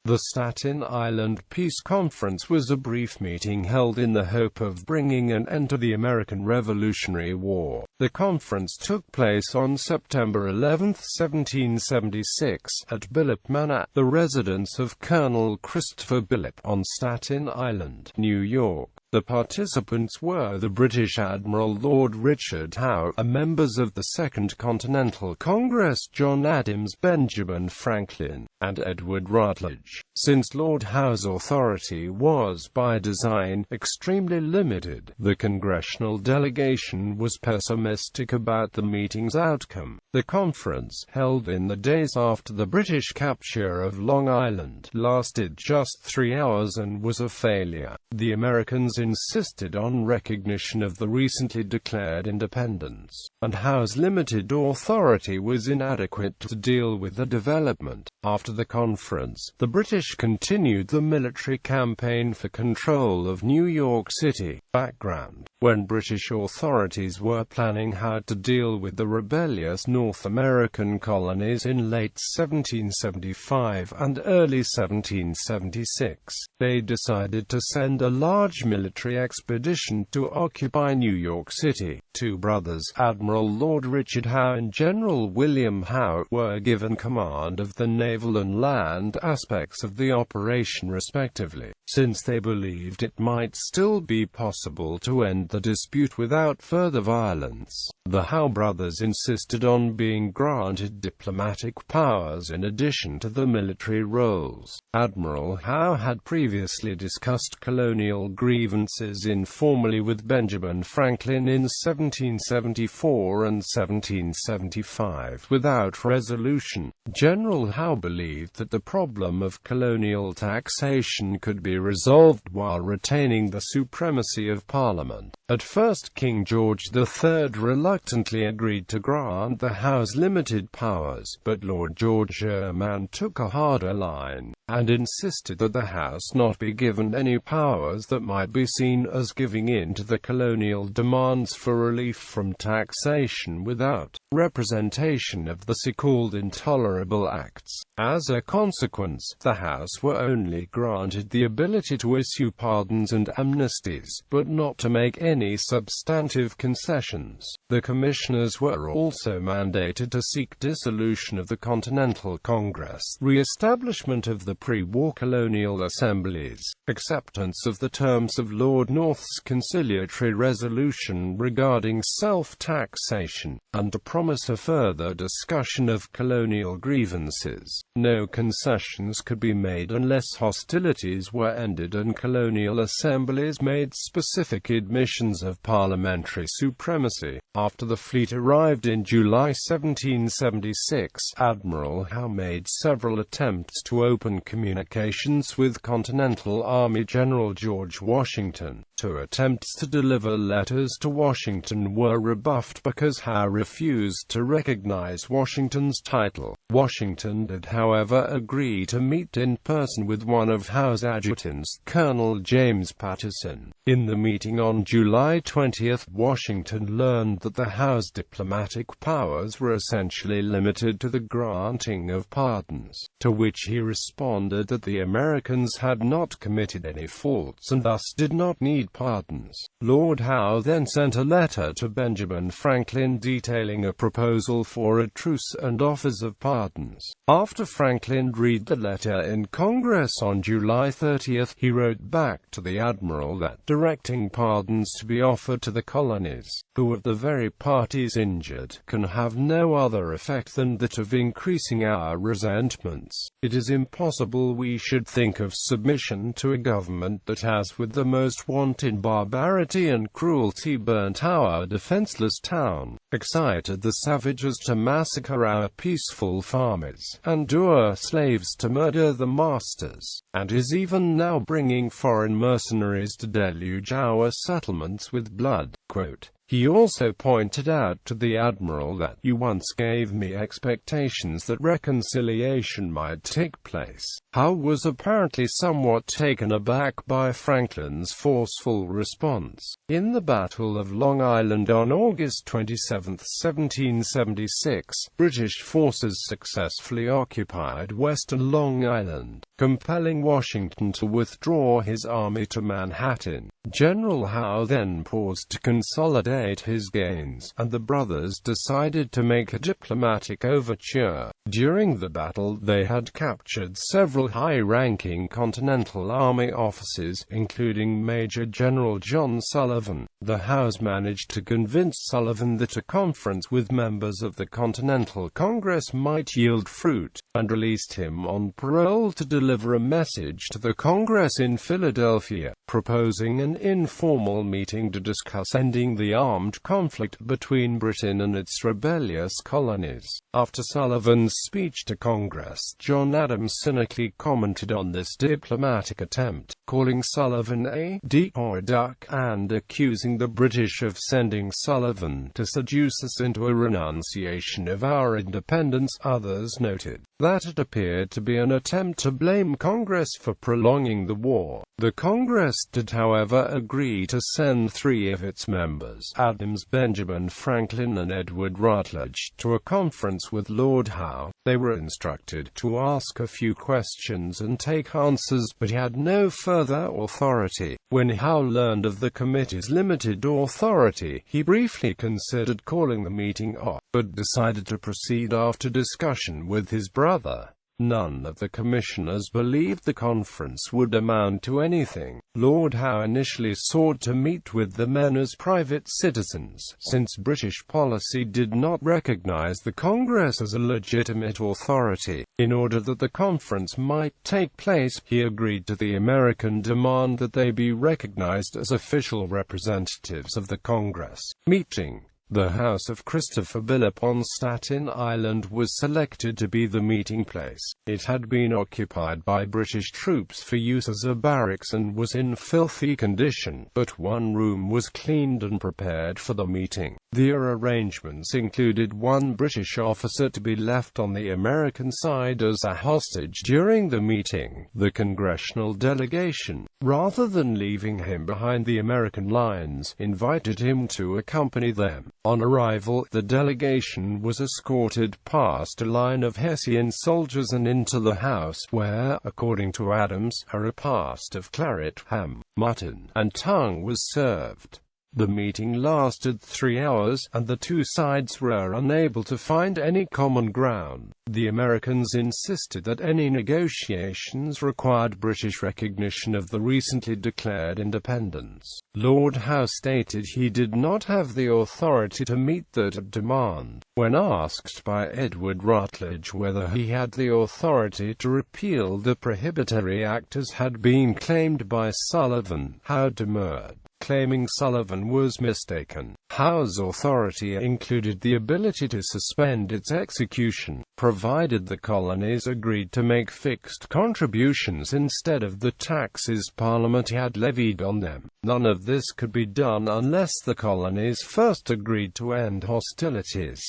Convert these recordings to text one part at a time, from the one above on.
The Staten Island Peace Conference was a brief meeting held in the hope of bringing an end to the American Revolutionary War. The conference took place on September 11, 1776, at Billop Manor, the residence of Colonel Christopher Billop, on Staten Island, New York. The participants were the British Admiral Lord Richard Howe, members of the Second Continental Congress John Adams, Benjamin Franklin, and Edward Rutledge.Since Lord Howe's authority was, by design, extremely limited, the Congressional delegation was pessimistic about the meeting's outcome. The conference, held in the days after the British capture of Long Island, lasted just 3 hours and was a failure. The Americans insisted on recognition of the recently declared independence, and Howe's limited authority was inadequate to deal with the development. After the conference, the British continued the military campaign for control of New York City. Background: when British authorities were planning how to deal with the rebellious North American colonies in late 1775 and early 1776, they decided to send a large military expedition to occupy New York City. Two brothers, Admiral Lord Richard Howe and General William Howe, were given command of the naval and land aspects of the operation respectively, since they believed it might still be possible to end the dispute without further violence. The Howe brothers insisted on being granted diplomatic powers in addition to the military roles. Admiral Howe had previously discussed colonial grievances informally with Benjamin Franklin in 1774 and 1775, without resolution. General Howe believed that the problem of colonial taxation could be resolved while retaining the supremacy of Parliament. At first, King George III reluctantly agreed to grant the Howe's limited powers, but Lord George Sherman took a harder line, and insisted that the House not be given any powers that might be seen as giving in to the colonial demands for relief from taxation without representation of the so-called intolerable acts. As a consequence, the House were only granted the ability to issue pardons and amnesties, but not to make any substantive concessions. The commissioners were also mandated to seek dissolution of the Continental Congress, re-establishment of the pre-war colonial assemblies, acceptance of the terms of Lord North's conciliatory resolution regarding self-taxation, and a promise of further discussion of colonial grievances. No concessions could be made unless hostilities were ended and colonial assemblies made specific admissions of parliamentary supremacy. After the fleet arrived in July 1776, Admiral Howe made several attempts to open communications with Continental Army General George Washington. Two attempts to deliver letters to Washington were rebuffed because Howe refused to recognize Washington's title. Washington did, however, agree to meet in person with one of Howe's adjutants, Colonel James Patterson. In the meeting on July 20, Washington learned that the Howe's diplomatic powers were essentially limited to the granting of pardons, to which he responded that the Americans had not committed any faults and thus did not need pardons. Lord Howe then sent a letter to Benjamin Franklin detailing a proposal for a truce and offers of pardons. After Franklin read the letter in Congress on July 30, he wrote back to the Admiral that directing pardons to be offered to the colonies, who of the very parties injured, can have no other effect than that of increasing our resentments. It is impossible we should think of submission to a government that has with the most wanton barbarity and cruelty burnt our defenseless town, excited the savages to massacre our peaceful farmers, and lure slaves to murder the masters, and is even now bringing foreign mercenaries to deluge our settlements with blood. Quote. He also pointed out to the Admiral that, "You once gave me expectations that reconciliation might take place." Howe was apparently somewhat taken aback by Franklin's forceful response. In the Battle of Long Island on August 27, 1776, British forces successfully occupied western Long Island. compelling Washington to withdraw his army to Manhattan. General Howe then paused to consolidate his gains, and the brothers decided to make a diplomatic overture. During the battle, they had captured several high-ranking Continental Army officers, including Major General John Sullivan. The Howes managed to convince Sullivan that a conference with members of the Continental Congress might yield fruit, and released him on parole to deliver a message to the Congress in Philadelphia, proposing an informal meeting to discuss ending the armed conflict between Britain and its rebellious colonies. After Sullivan's speech to Congress, John Adams cynically commented on this diplomatic attempt, calling Sullivan a decoy duck and accusing the British of sending Sullivan to seduce us into a renunciation of our independence. Others noted that it appeared to be an attempt to blame Congress for prolonging the war. The Congress did, however, agree to send 3 of its members, Adams, Benjamin Franklin and Edward Rutledge, to a conference with Lord Howe. They were instructed to ask a few questions and take answers, but he had no further authority. When Howe learned of the committee's limited authority, he briefly considered calling the meeting off, but decided to proceed after discussion with his brother. None of the commissioners believed the conference would amount to anything. Lord Howe initially sought to meet with the men as private citizens, since British policy did not recognize the Congress as a legitimate authority. In order that the conference might take place, he agreed to the American demand that they be recognized as official representatives of the Congress. Meeting. The house of Christopher Billop on Staten Island was selected to be the meeting place. It had been occupied by British troops for use as a barracks and was in filthy condition, but one room was cleaned and prepared for the meeting. The arrangements included one British officer to be left on the American side as a hostage during the meeting, the Congressional delegation, rather than leaving him behind the American lines, invited him to accompany them. On arrival, the delegation was escorted past a line of Hessian soldiers and into the house, where, according to Adams, a repast of claret, ham, mutton, and tongue was served. The meeting lasted 3 hours, and the two sides were unable to find any common ground. The Americans insisted that any negotiations required British recognition of the recently declared independence. Lord Howe stated he did not have the authority to meet that demand. When asked by Edward Rutledge whether he had the authority to repeal the Prohibitory Act as had been claimed by Sullivan, Howe demurred, claiming Sullivan was mistaken. Howe's authority included the ability to suspend its execution, provided the colonies agreed to make fixed contributions instead of the taxes Parliament had levied on them. None of this could be done unless the colonies first agreed to end hostilities.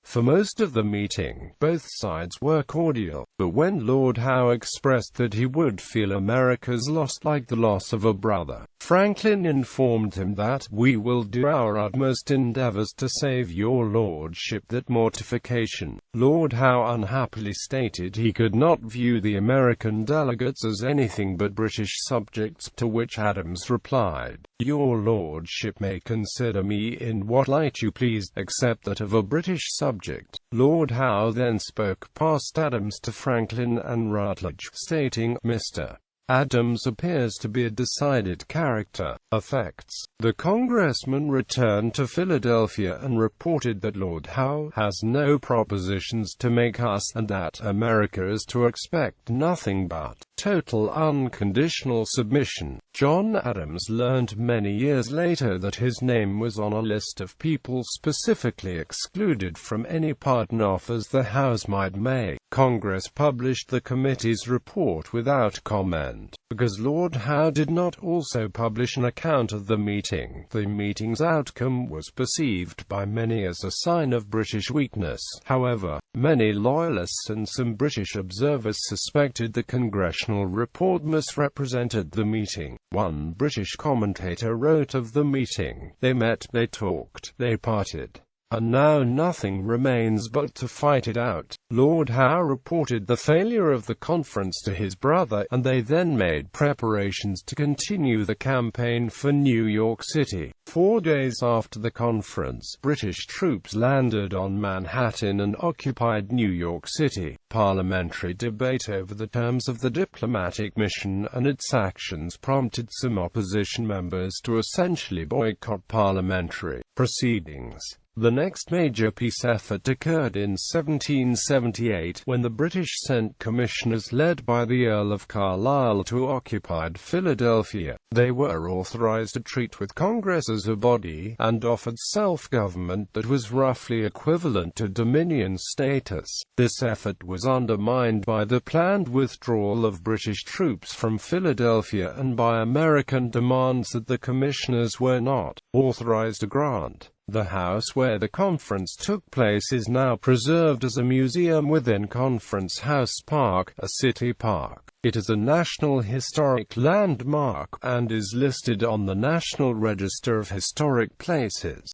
For most of the meeting, both sides were cordial, but when Lord Howe expressed that he would feel America's loss like the loss of a brother, Franklin informed him that, "We will do our utmost endeavors to save your lordship that mortification." Lord Howe unhappily stated he could not view the American delegates as anything but British subjects, to which Adams replied, "Your lordship may consider me in what light you please, except that of a British subject." Lord Howe then spoke past Adams to Franklin and Rutledge, stating, "Mr. Adams appears to be a decided character. Effects." The congressman returned to Philadelphia and reported that Lord Howe has no propositions to make us, and that America is to expect nothing but total unconditional submission. John Adams learned many years later that his name was on a list of people specifically excluded from any pardon offers the House might make. Congress published the committee's report without comment, because Lord Howe did not also publish an account of the meeting. The meeting's outcome was perceived by many as a sign of British weakness. However, many loyalists and some British observers suspected the Congressional report misrepresented the meeting. One British commentator wrote of the meeting, "They met, they talked, they parted. and now nothing remains but to fight it out. Lord Howe reported the failure of the conference to his brother, and they then made preparations to continue the campaign for New York City. 4 days after the conference, British troops landed on Manhattan and occupied New York City. Parliamentary debate over the terms of the diplomatic mission and its actions prompted some opposition members to essentially boycott parliamentary proceedings. The next major peace effort occurred in 1778, when the British sent commissioners led by the Earl of Carlisle to occupied Philadelphia. They were authorized to treat with Congress as a body, and offered self-government that was roughly equivalent to Dominion status. This effort was undermined by the planned withdrawal of British troops from Philadelphia and by American demands that the commissioners were not authorized to grant. The house where the conference took place is now preserved as a museum within Conference House Park, a city park. It is a National Historic Landmark, and is listed on the National Register of Historic Places.